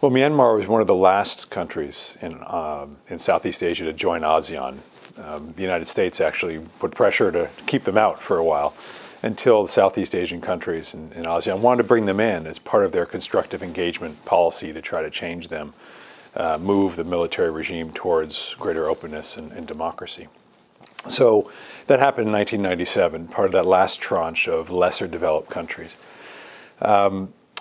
Well, Myanmar was one of the last countries in Southeast Asia to join ASEAN. The United States actually put pressure to keep them out for a while until the Southeast Asian countries in ASEAN wanted to bring them in as part of their constructive engagement policy to try to change them, move the military regime towards greater openness and democracy. So that happened in 1997, part of that last tranche of lesser developed countries.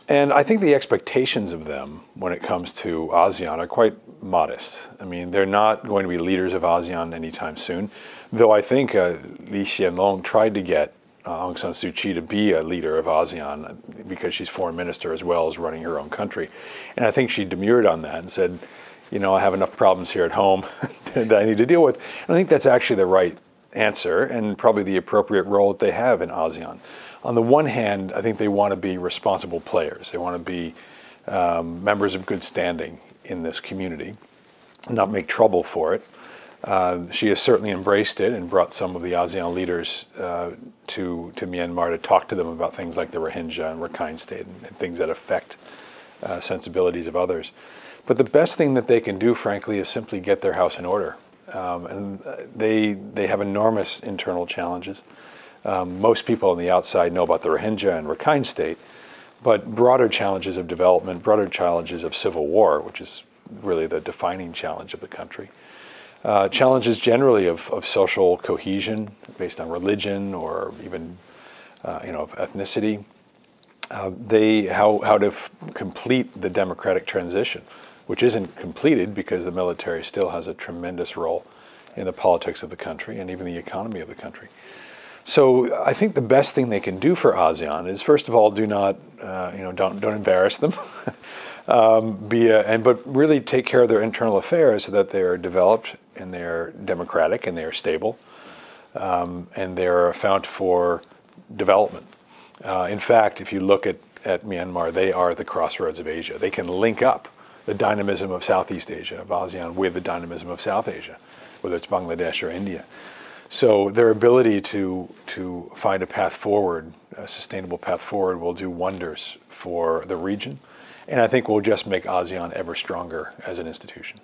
And I think the expectations of them when it comes to ASEAN are quite modest. I mean, they're not going to be leaders of ASEAN anytime soon, though I think Lee Hsien Loong tried to get Aung San Suu Kyi to be a leader of ASEAN because she's foreign minister as well as running her own country. And I think she demurred on that and said, you know, I have enough problems here at home that I need to deal with. And I think that's actually the right answer and probably the appropriate role that they have in ASEAN. On the one hand, I think they want to be responsible players. They want to be members of good standing in this community, not make trouble for it. She has certainly embraced it and brought some of the ASEAN leaders to Myanmar to talk to them about things like the Rohingya and Rakhine State and things that affect sensibilities of others. But the best thing that they can do, frankly, is simply get their house in order. And they have enormous internal challenges. Most people on the outside know about the Rohingya and Rakhine State, but broader challenges of development, broader challenges of civil war, which is really the defining challenge of the country. Challenges generally of social cohesion based on religion or even of ethnicity. How to complete the democratic transition, which isn't completed because the military still has a tremendous role in the politics of the country and even the economy of the country. So I think the best thing they can do for ASEAN is, first of all, do not, don't embarrass them, but really take care of their internal affairs so that they are developed and they're democratic and they are stable, and they're a fount for development. In fact, if you look at Myanmar, they are the crossroads of Asia. They can link up the dynamism of Southeast Asia, of ASEAN, with the dynamism of South Asia, whether it's Bangladesh or India. So their ability to find a path forward, a sustainable path forward, will do wonders for the region, and I think will just make ASEAN ever stronger as an institution.